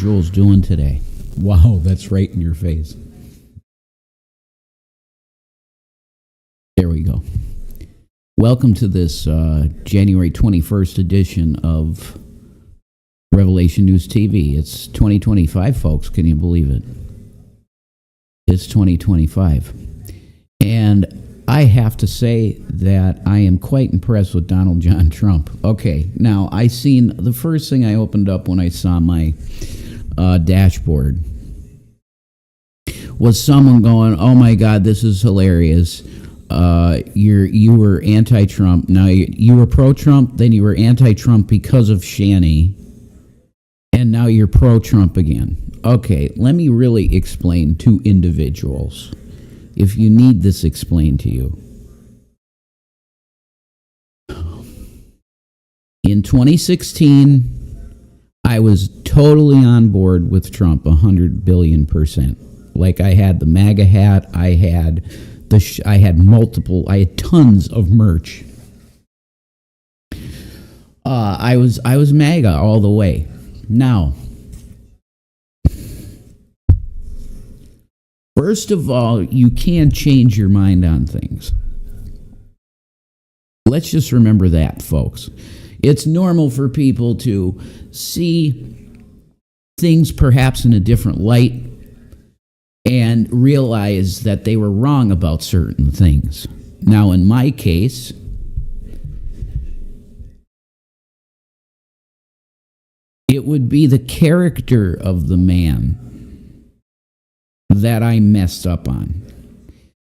individuals doing today? Wow, that's right in your face. There we go. Welcome to this January 21st edition of Revelation News TV. It's 2025, folks. Can you believe it? It's 2025. And I have to say that I am quite impressed with Donald John Trump. Okay, now the first thing I opened up when I saw my dashboard was someone going, "Oh my God, this is hilarious. You were anti-Trump. Now you were pro-Trump, then you were anti-Trump because of Shanny, and now you're pro-Trump again." Okay, let me really explain to individuals, if you need this explained to you. In 2016, I was totally on board with Trump 100 billion %. Like, I had the MAGA hat, I had tons of merch. I was MAGA all the way. Now, first of all, you can change your mind on things. Let's just remember that, folks. It's normal for people to see things perhaps in a different light and realize that they were wrong about certain things. Now, in my case, it would be the character of the man that I messed up on.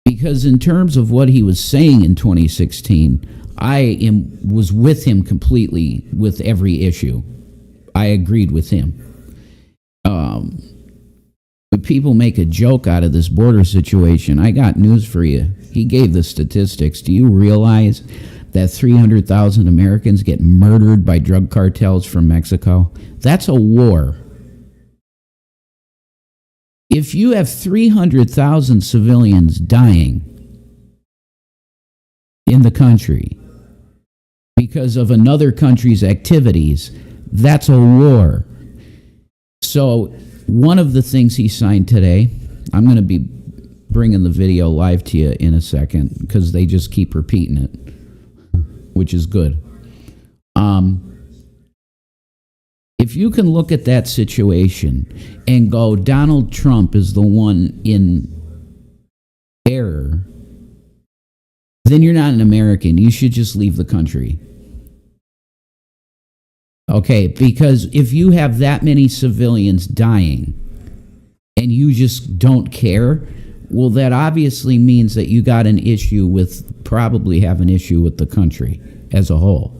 Because in terms of what he was saying in 2016, I was with him completely with every issue. I agreed with him. But people make a joke out of this border situation. I got news for you. He gave the statistics. Do you realize that 300,000 Americans get murdered by drug cartels from Mexico? That's a war. If you have 300,000 civilians dying in the country because of another country's activities, that's a war. So one of the things he signed today, I'm going to be bringing the video live to you in a second because they just keep repeating it, which is good. If you can look at that situation and go, Donald Trump is the one in error, then you're not an American. You should just leave the country. Okay, because if you have that many civilians dying and you just don't care, well, that obviously means that you got an issue probably have an issue with the country as a whole.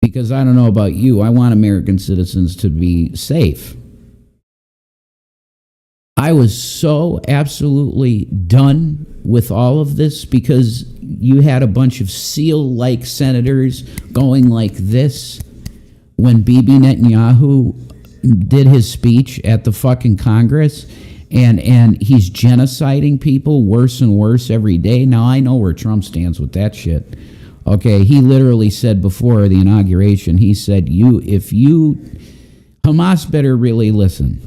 Because I don't know about you, I want American citizens to be safe. I was so absolutely done with all of this because you had a bunch of SEAL-like senators going like this when Bibi Netanyahu did his speech at the fucking Congress, and he's genociding people worse and worse every day. Now, I know where Trump stands with that shit. Okay, he literally said before the inauguration, he said, Hamas better really listen.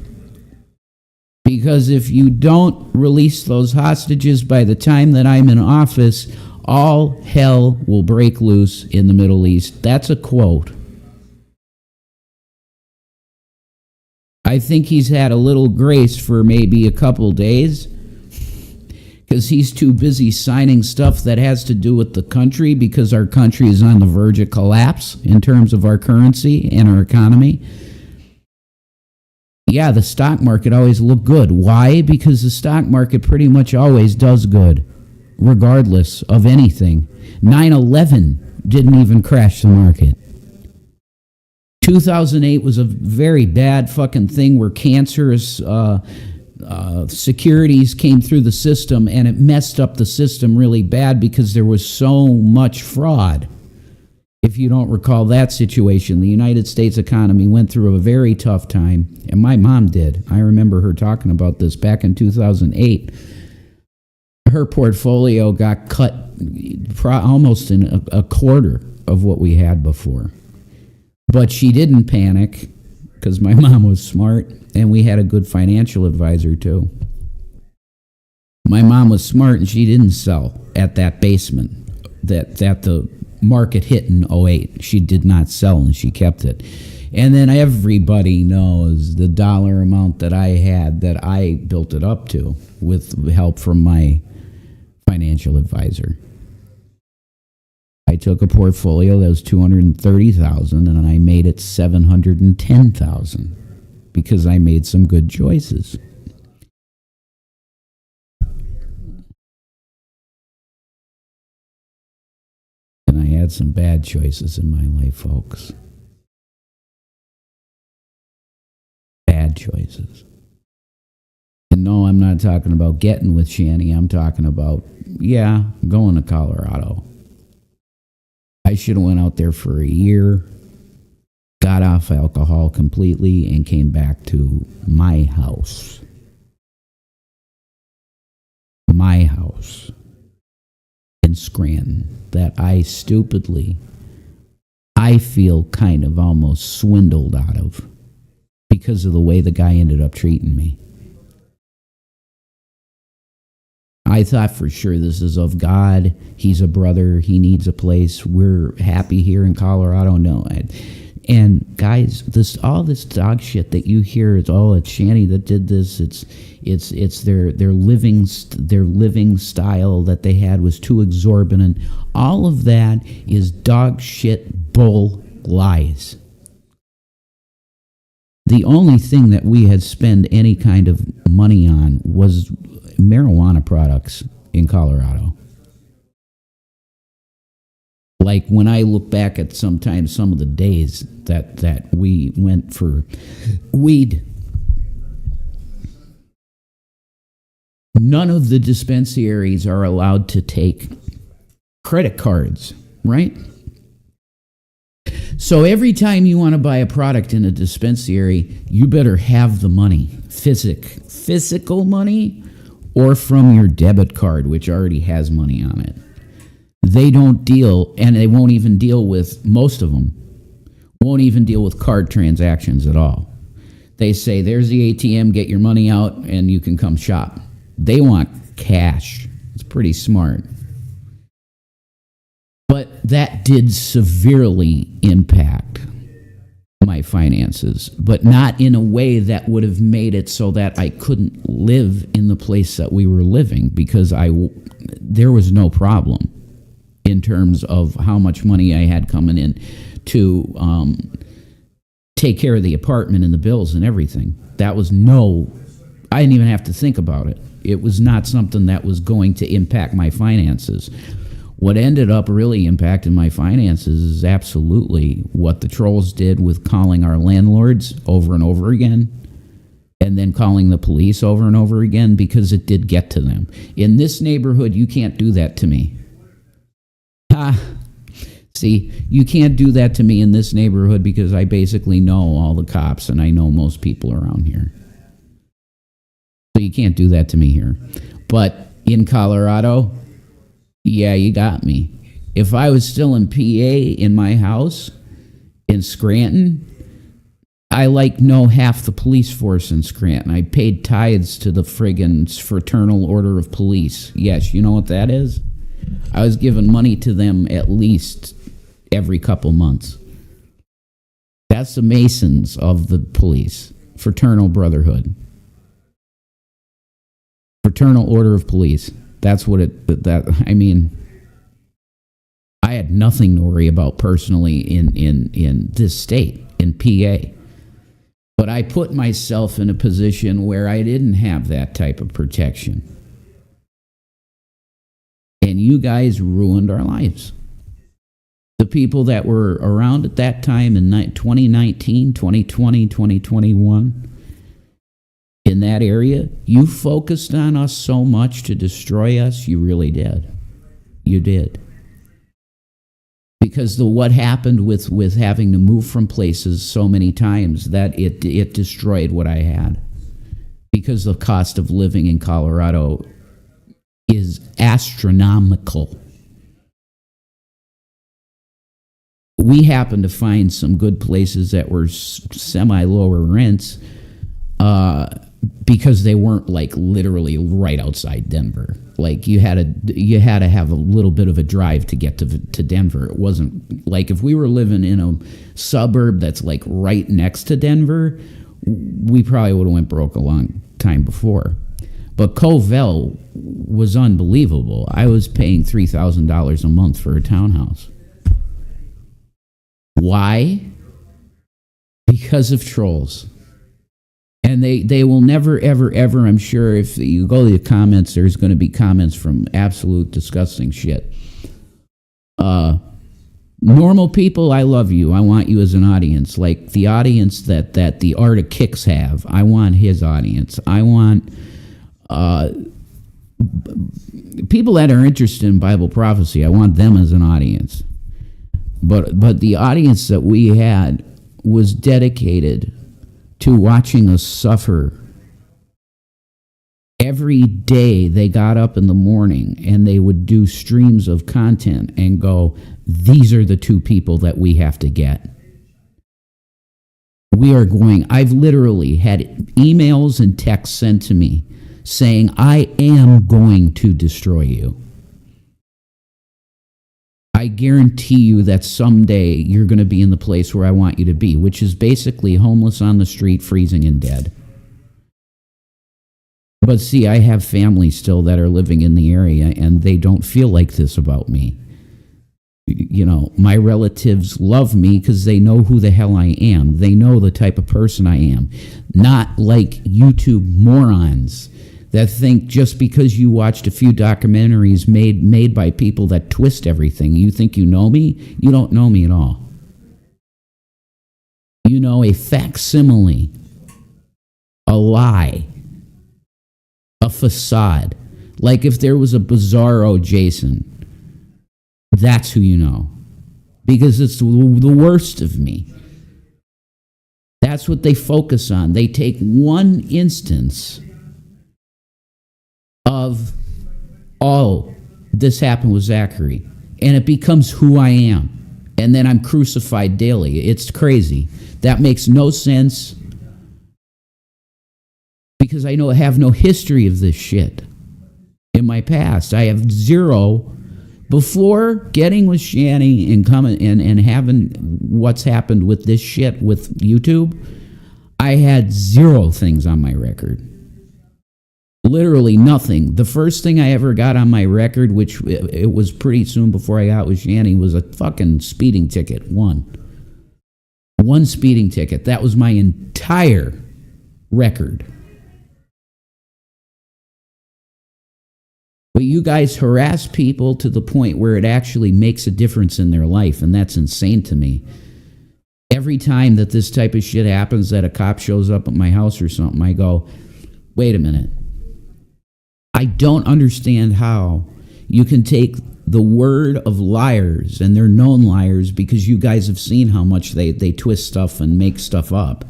Because if you don't release those hostages by the time that I'm in office, all hell will break loose in the Middle East. That's a quote. I think he's had a little grace for maybe a couple days because he's too busy signing stuff that has to do with the country because our country is on the verge of collapse in terms of our currency and our economy. Yeah, the stock market always looked good. Why? Because the stock market pretty much always does good, regardless of anything. 9/11 didn't even crash the market. 2008 was a very bad fucking thing where cancerous securities came through the system, and it messed up the system really bad because there was so much fraud. If you don't recall that situation, the United States economy went through a very tough time, and my mom did. I remember her talking about this back in 2008. Her portfolio got cut almost in a quarter of what we had before. But she didn't panic because my mom was smart, and we had a good financial advisor too. My mom was smart, and she didn't sell at that basement that the market hit in '08. She did not sell, and she kept it. And then everybody knows the dollar amount that I had that I built it up to with help from my financial advisor. I took a portfolio that was $230,000 and I made it $710,000 because I made some good choices. And I had some bad choices in my life, folks. Bad choices. And no, I'm not talking about getting with Shanny. I'm talking about, going to Colorado. I should have went out there for a year, got off alcohol completely, and came back to my house. My house in Scranton that I feel kind of almost swindled out of because of the way the guy ended up treating me. I thought for sure this is of God. He's a brother. He needs a place. We're happy here in Colorado. No. And guys, all this dog shit that you hear, it's Shanny that did this. It's their living style that they had was too exorbitant. All of that is dog shit bull lies. The only thing that we had spent any kind of money on was marijuana products in Colorado. Like when I look back at sometimes some of the days that we went for weed, none of the dispensaries are allowed to take credit cards, right? So every time you want to buy a product in a dispensary, you better have the money, physical money, or from your debit card, which already has money on it. They don't deal, and they won't even deal with, most of them, won't even deal with card transactions at all. They say, there's the ATM, get your money out, and you can come shop. They want cash. It's pretty smart. But that did severely impact my finances, but not in a way that would have made it so that I couldn't live in the place that we were living, because there was no problem in terms of how much money I had coming in to take care of the apartment and the bills and everything. I didn't even have to think about it. It was not something that was going to impact my finances. What ended up really impacting my finances is absolutely what the trolls did with calling our landlords over and over again, and then calling the police over and over again, because it did get to them. In this neighborhood, you can't do that to me. See, you can't do that to me in this neighborhood because I basically know all the cops and I know most people around here. So you can't do that to me here. But in Colorado, yeah, you got me. If I was still in PA in my house in Scranton, I know half the police force in Scranton. I paid tithes to the friggin' Fraternal Order of Police. Yes, you know what that is? I was giving money to them at least every couple months. That's the Masons of the police. Fraternal Brotherhood. Fraternal Order of Police. That's what I had nothing to worry about personally in this state, in PA. But I put myself in a position where I didn't have that type of protection. And you guys ruined our lives. The people that were around at that time in 2019, 2020, 2021, in that area, you focused on us so much to destroy us. You really did. You did. Because what happened with having to move from places so many times, that it destroyed what I had. Because the cost of living in Colorado is astronomical. we happened to find some good places that were semi-lower rents because they weren't like literally right outside Denver. Like you had to have a little bit of a drive to get to Denver. It wasn't like if we were living in a suburb that's like right next to Denver, we probably would have went broke a long time before. But Covell was unbelievable. I was paying $3,000 a month for a townhouse. Why? Because of trolls. And they will never, ever, ever, I'm sure, if you go to the comments, there's going to be comments from absolute disgusting shit. Normal people, I love you. I want you as an audience. Like the audience that the Art of Kicks have. I want his audience. I want people that are interested in Bible prophecy. I want them as an audience. But the audience that we had was dedicated to watching us suffer. Every day they got up in the morning and they would do streams of content and go, these are the two people that we have to get. I've literally had emails and texts sent to me saying, I am going to destroy you. I guarantee you that someday you're going to be in the place where I want you to be, which is basically homeless on the street, freezing and dead. But see, I have family still that are living in the area, and they don't feel like this about me. You know, my relatives love me because they know who the hell I am. They know the type of person I am. Not like YouTube morons that think just because you watched a few documentaries made by people that twist everything, you think you know me? You don't know me at all. You know a facsimile, a lie, a facade. Like if there was a bizarro Jason, that's who you know. Because it's the worst of me. That's what they focus on. They take one instance of, oh, this happened with Zachary, and it becomes who I am. And then I'm crucified daily. It's crazy. That makes no sense because I have no history of this shit in my past. I have zero. Before getting with Shanny and coming and having what's happened with this shit with YouTube, I had zero things on my record. Literally nothing. The first thing I ever got on my record, which it was pretty soon before I got with Shanny, was a fucking speeding ticket. One speeding ticket. That was my entire record. But you guys harass people to the point where it actually makes a difference in their life, and that's insane to me. Every time that this type of shit happens, that a cop shows up at my house or something, I go, wait a minute. I don't understand how you can take the word of liars, and they're known liars because you guys have seen how much they twist stuff and make stuff up.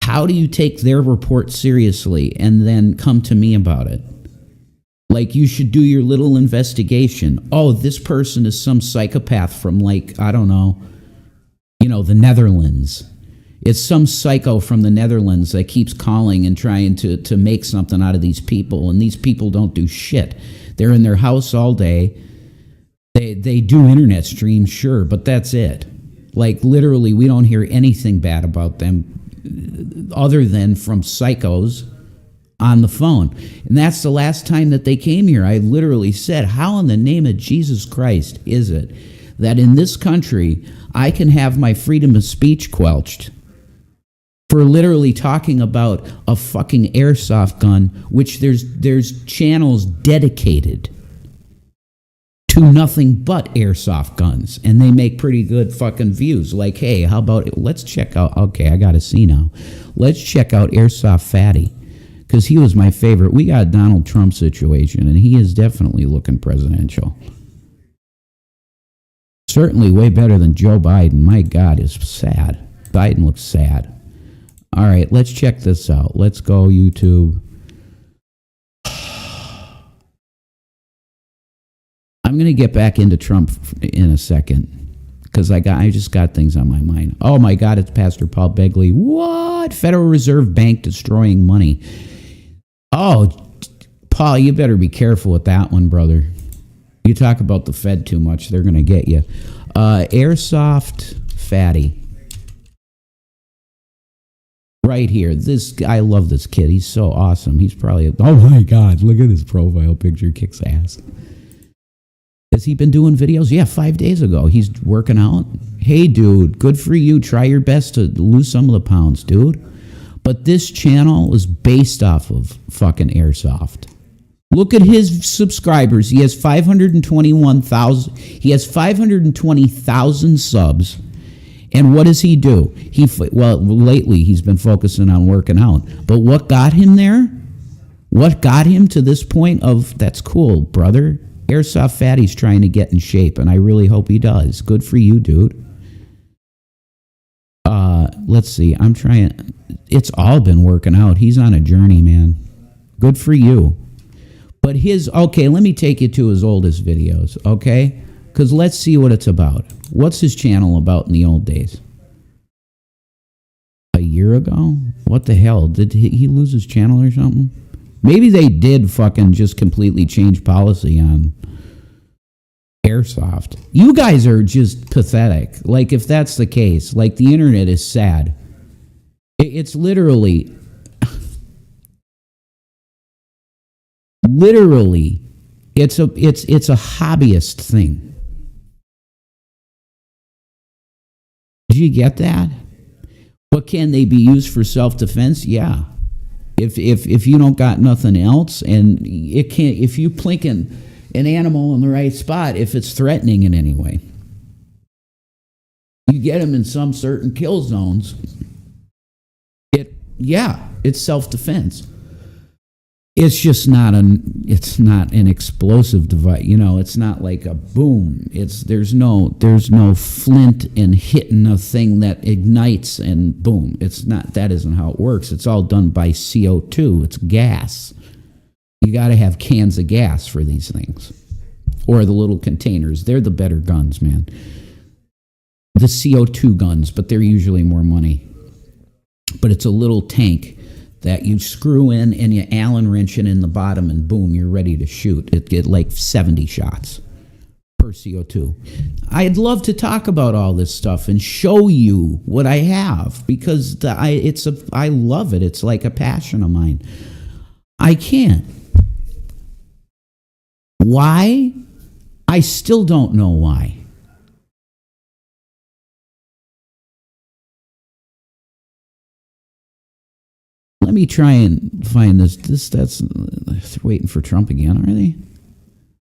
How do you take their report seriously and then come to me about it? Like, you should do your little investigation. Oh, this person is some psychopath from, like, I don't know, the Netherlands. It's some psycho from the Netherlands that keeps calling and trying to make something out of these people, and these people don't do shit. They're in their house all day. They do internet streams, sure, but that's it. Like, literally, we don't hear anything bad about them other than from psychos on the phone. And that's the last time that they came here. I literally said, how in the name of Jesus Christ is it that in this country I can have my freedom of speech quelched for literally talking about a fucking airsoft gun, which there's channels dedicated to nothing but airsoft guns, and they make pretty good fucking views. Like, hey, how about let's check out, okay, I gotta see now. Let's check out Airsoft Fatty, because he was my favorite. We got a Donald Trump situation, and he is definitely looking presidential. Certainly way better than Joe Biden. My God, is sad. Biden looks sad. All right, let's check this out. Let's go YouTube. I'm going to get back into Trump in a second, because I just got things on my mind. Oh my God, it's Pastor Paul Begley. What? Federal Reserve Bank destroying money. Oh, Paul, you better be careful with that one, brother. You talk about the Fed too much, they're going to get you. Airsoft Fatty. Right here. I love this kid. He's so awesome. He's probably, oh my God, look at his profile picture. Kicks ass. Has he been doing videos? Yeah, 5 days ago. He's working out. Hey, dude, good for you. Try your best to lose some of the pounds, dude. But this channel is based off of fucking Airsoft. Look at his subscribers. He has 521,000. He has 520,000 subs. And what does he do? Lately he's been focusing on working out. But what got him there? What got him to this point of, that's cool, brother? Airsoft Fatty's trying to get in shape, and I really hope he does. Good for you, dude. Let's see. I'm trying. It's all been working out. He's on a journey, man. Good for you. But okay, let me take you to his oldest videos, okay? Because let's see what it's about. What's his channel about in the old days? A year ago? What the hell? Did he lose his channel or something? Maybe they did fucking just completely change policy on Airsoft. You guys are just pathetic. Like, if that's the case, like, the internet is sad. It's literally, it's a hobbyist thing. Did you get that? But can they be used for self-defense? Yeah. If you don't got nothing else, and it can't, if you plink an animal in the right spot, if it's threatening in any way, you get them in some certain kill zones. It's self-defense. It's just not an explosive device. You know, it's not like a boom. There's no flint and hitting a thing that ignites and boom. That isn't how it works. It's all done by CO2. It's gas. You got to have cans of gas for these things. Or the little containers. They're the better guns, man. The CO2 guns, but they're usually more money. But it's a little tank that you screw in and you Allen wrench it in the bottom and boom, you're ready to shoot. It get like 70 shots per CO2. I'd love to talk about all this stuff and show you what I have because I love it. It's like a passion of mine. I can't. Why? I still don't know why. Let me try and find this. That's waiting for Trump again, are they?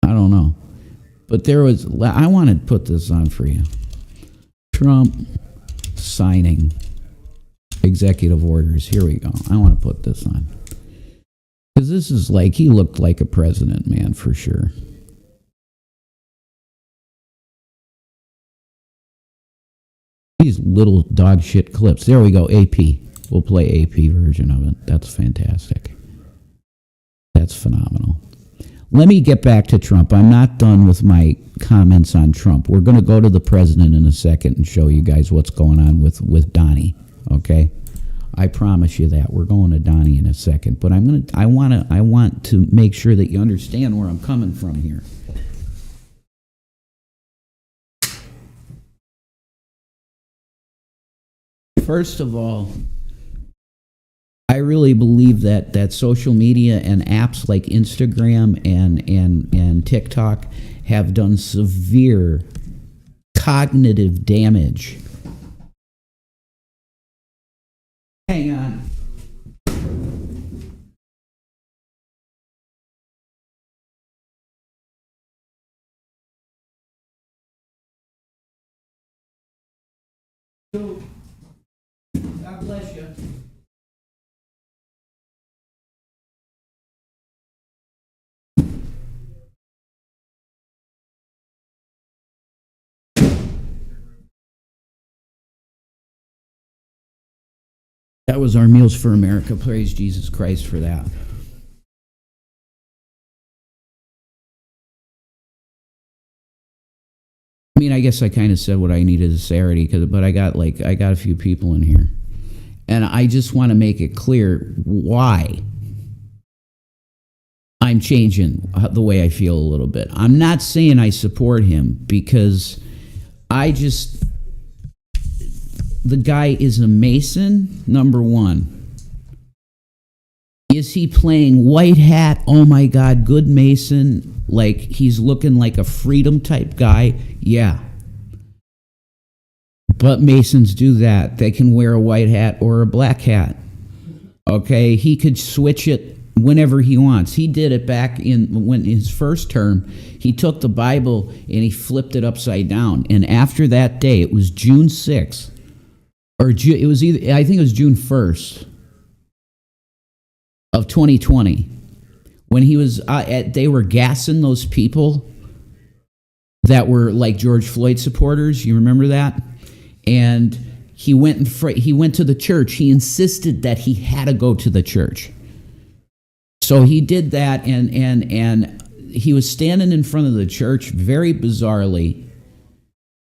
I don't know. But I want to put this on for you. Trump signing executive orders. Here we go. I want to put this on. Because this is like, he looked like a president, man, for sure. These little dog shit clips. There we go, AP. We'll play AP version of it. That's fantastic. That's phenomenal. Let me get back to Trump. I'm not done with my comments on Trump. We're going to go to the president in a second and show you guys what's going on with Donnie. Okay? I promise you that. We're going to Donnie in a second. But I want to make sure that you understand where I'm coming from here. First of all, I really believe that social media and apps like Instagram and TikTok have done severe cognitive damage. Hang on. God bless you. That was our Meals for America. Praise Jesus Christ for that. I mean, I guess I kind of said what I needed to say already, but I got a few people in here, and I just want to make it clear why I'm changing the way I feel a little bit. I'm not saying I support him, because the guy is a Mason, number one. Is he playing white hat? Oh my God, good Mason. Like he's looking like a freedom type guy. Yeah. But Masons do that. They can wear a white hat or a black hat. Okay, he could switch it whenever he wants. He did it back in his first term. He took the Bible and he flipped it upside down. And after that day, it was June 6th. I think it was June 1st. Of 2020, when he was, they were gassing those people that were like George Floyd supporters. You remember that? And he went to the church. He insisted that he had to go to the church. So he did that, and he was standing in front of the church very bizarrely,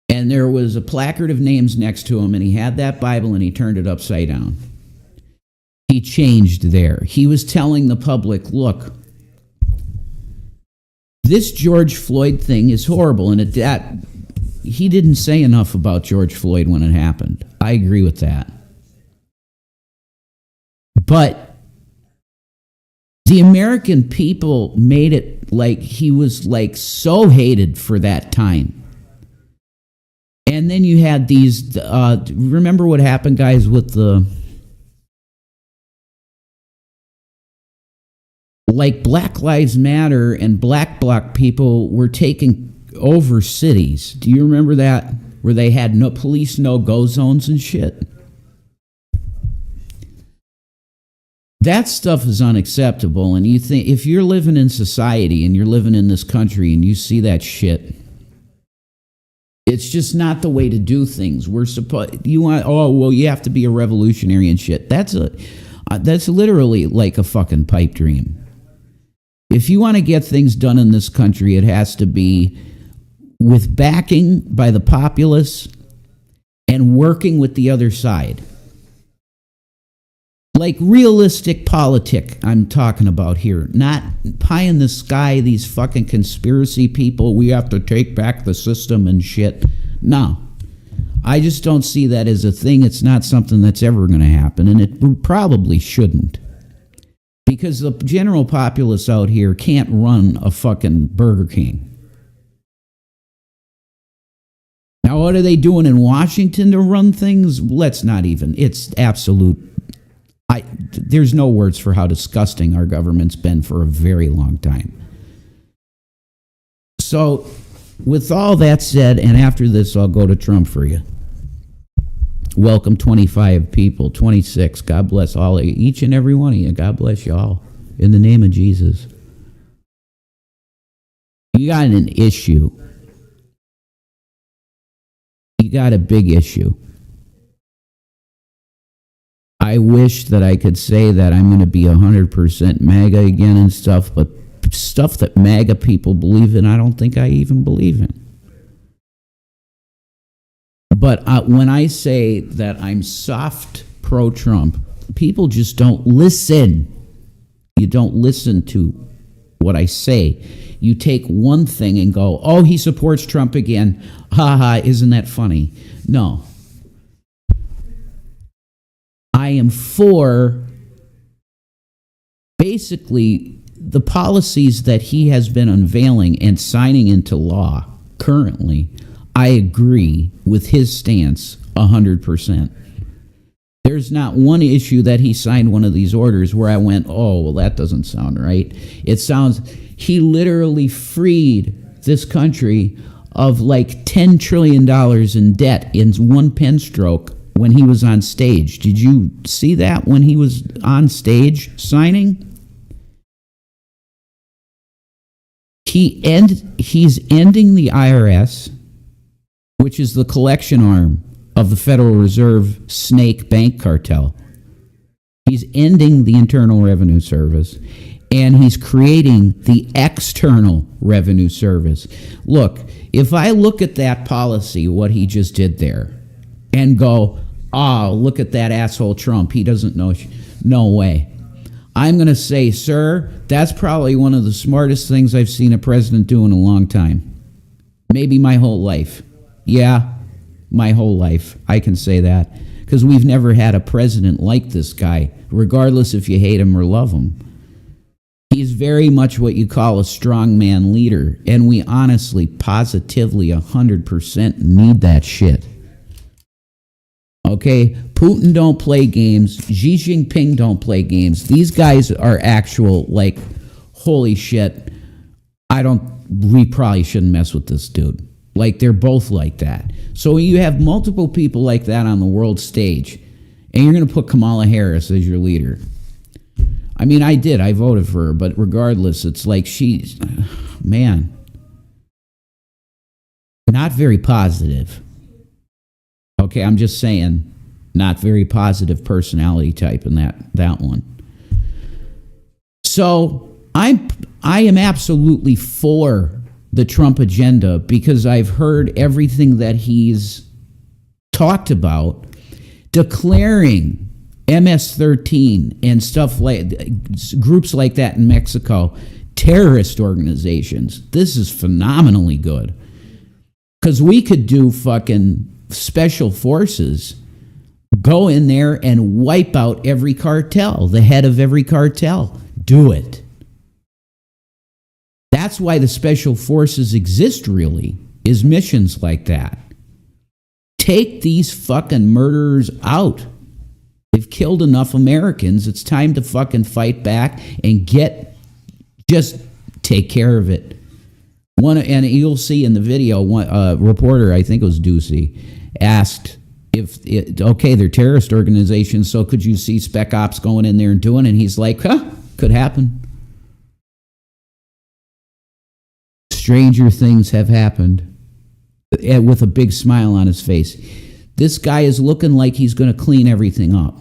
and there was a placard of names next to him, and he had that Bible, and he turned it upside down. He changed there. He was telling the public, look, this George Floyd thing is horrible. And he didn't say enough about George Floyd when it happened. I agree with that. But the American people made it like he was like so hated for that time. And then you had these, remember what happened, guys, with like Black Lives Matter and Black Bloc people were taking over cities. Do you remember that? Where they had no police no-go zones and shit. That stuff is unacceptable. And you think, if you're living in society and you're living in this country and you see that shit, it's just not the way to do things. You have to be a revolutionary and shit. That's literally like a fucking pipe dream. If you want to get things done in this country, it has to be with backing by the populace and working with the other side. Like realistic politic, I'm talking about here. Not pie in the sky, these fucking conspiracy people, we have to take back the system and shit. No. I just don't see that as a thing. It's not something that's ever going to happen, and it probably shouldn't. Because the general populace out here can't run a fucking Burger King. Now, what are they doing in Washington to run things? Let's not even. It's absolute. There's no words for how disgusting our government's been for a very long time. So, with all that said, and after this, I'll go to Trump for you. Welcome 25 people, 26. God bless each and every one of you. God bless you all. In the name of Jesus. You got an issue. You got a big issue. I wish that I could say that I'm going to be 100% MAGA again and stuff, but stuff that MAGA people believe in, I don't think I even believe in. But when I say that I'm soft pro-Trump, people just don't listen. You don't listen to what I say. You take one thing and go, oh, he supports Trump again. Ha ha, isn't that funny? No. I am for basically the policies that he has been unveiling and signing into law currently. I agree with his stance 100%. There's not one issue that he signed one of these orders where I went, oh, well, that doesn't sound right. It sounds, he literally freed this country of like $10 trillion in debt in one pen stroke when he was on stage. Did you see that when he was on stage signing? He's ending the IRS, which is the collection arm of the Federal Reserve snake bank cartel. He's ending the Internal Revenue Service, and he's creating the external revenue service. Look, if I look at that policy, what he just did there, and go, oh, look at that asshole Trump, he doesn't know, no way. I'm going to say, sir, that's probably one of the smartest things I've seen a president do in a long time. Maybe my whole life. Yeah, my whole life. I can say that. Because we've never had a president like this guy, regardless if you hate him or love him. He's very much what you call a strongman leader, and we honestly, positively, 100% need that shit. Okay? Putin don't play games. Xi Jinping don't play games. These guys are actual, like, holy shit, we probably shouldn't mess with this dude. Like, they're both like that. So you have multiple people like that on the world stage, and you're going to put Kamala Harris as your leader. I mean, I voted for her, but regardless, it's like she's, man, not very positive. Okay, I'm just saying, not very positive personality type in that one. So I am absolutely for the Trump agenda because I've heard everything that he's talked about, declaring MS-13 and stuff like groups like that in Mexico, terrorist organizations. This is phenomenally good. Because we could do fucking special forces, go in there and wipe out every cartel, the head of every cartel. Do it. That's why the special forces exist, really, is missions like that. Take these fucking murderers out. They've killed enough Americans. It's time to fucking fight back and just take care of it. And you'll see in the video, one reporter, I think it was Ducey, asked okay, they're terrorist organizations, so could you see Spec Ops going in there and doing it? And he's like, could happen. Stranger things have happened, with a big smile on his face. This guy is looking like he's going to clean everything up.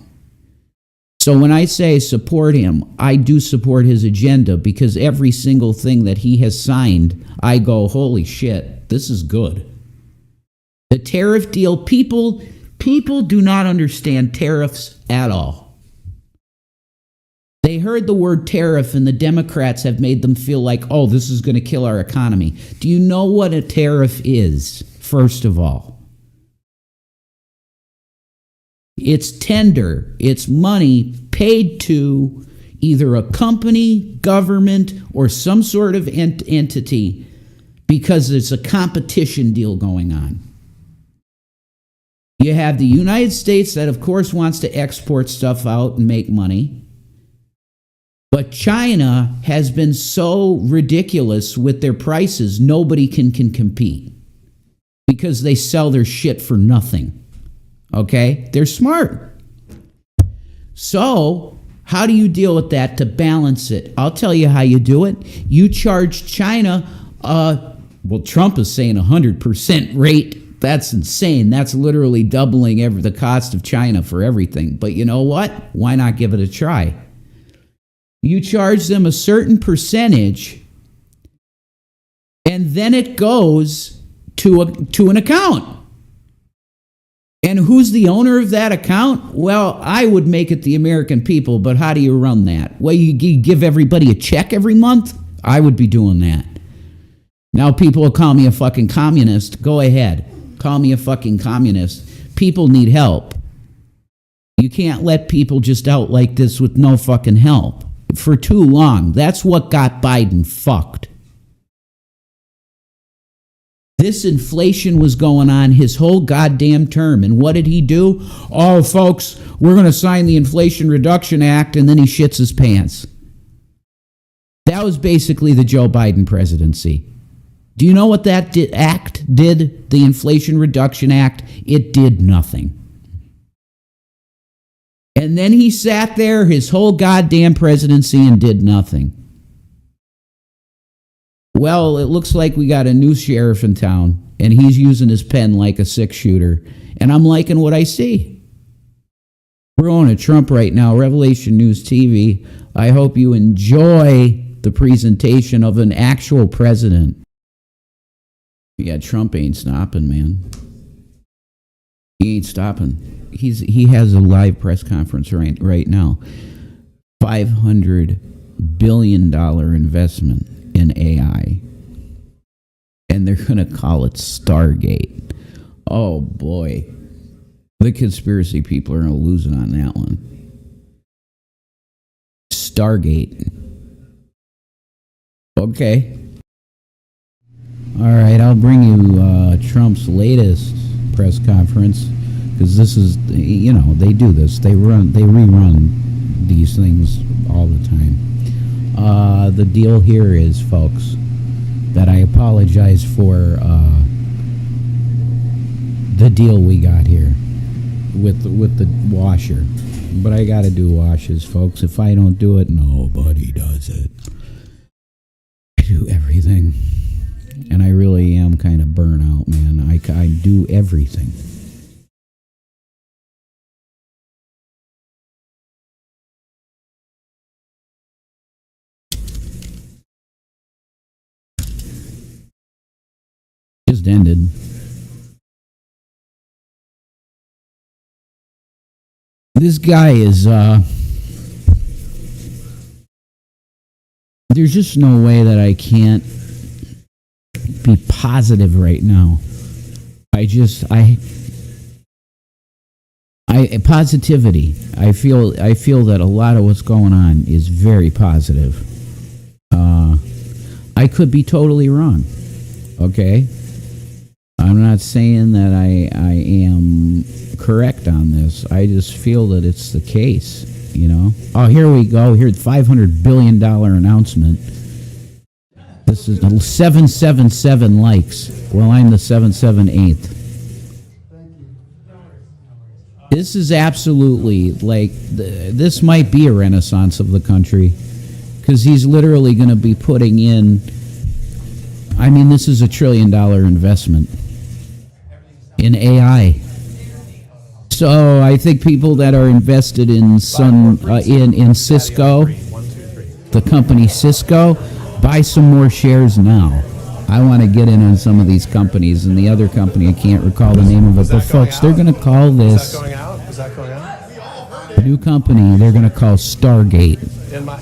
So when I say support him, I do support his agenda because every single thing that he has signed, I go, holy shit, this is good. The tariff deal, people do not understand tariffs at all. They heard the word tariff and the Democrats have made them feel like, oh, this is going to kill our economy. Do you know what a tariff is, first of all? It's tender. It's money paid to either a company, government, or some sort of entity because there's a competition deal going on. You have the United States that, of course, wants to export stuff out and make money. But China has been so ridiculous with their prices, nobody can compete because they sell their shit for nothing. Okay? They're smart. So, how do you deal with that to balance it? I'll tell you how you do it. You charge China, Trump is saying 100% rate. That's insane. That's literally doubling the cost of China for everything. But you know what? Why not give it a try? You charge them a certain percentage, and then it goes to an account. And who's the owner of that account? Well, I would make it the American people, but how do you run that? Well, you give everybody a check every month? I would be doing that. Now people will call me a fucking communist. Go ahead. Call me a fucking communist. People need help. You can't let people just out like this with no fucking help for too long. That's what got Biden fucked. This inflation was going on his whole goddamn term. And what did he do? Oh, folks, we're going to sign the Inflation Reduction Act, and then he shits his pants. That was basically the Joe Biden presidency. Do you know what that act did? The Inflation Reduction Act? It did nothing. And then he sat there his whole goddamn presidency and did nothing. Well, it looks like we got a new sheriff in town, and he's using his pen like a six-shooter. And I'm liking what I see. We're on to Trump right now. Revelation News TV. I hope you enjoy the presentation of an actual president. Yeah, Trump ain't stopping, man. He ain't stopping. He has a live press conference right now. $500 billion investment in AI. And they're going to call it Stargate. Oh, boy. The conspiracy people are losing on that one. Stargate. Okay. All right, I'll bring you Trump's latest press conference, because this is, they do this. They rerun these things all the time. The deal here is, folks, that I apologize for the deal we got here with the washer. But I got to do washes, folks. If I don't do it, nobody does it. I do everything. And I really am kind of burnt out, man. I do everything. Just ended. This guy is, there's just no way that I can't be positive right now. Positivity. I feel that a lot of what's going on is very positive. I could be totally wrong. Okay? I'm not saying that I am correct on this. I just feel that it's the case, Oh, here we go. Here's $500 billion announcement. This is 777 likes. Well, I'm the 778th. This is absolutely, this might be a renaissance of the country, because he's literally going to be putting in, this is $1 trillion investment in AI. So I think people that are invested in in Cisco, the company Cisco, buy some more shares now. I want to get in on some of these companies, and the other company, I can't recall the name of it, but folks, they're going to call this. Is that going out? Is that going out? The new company, they're going to call Stargate. In my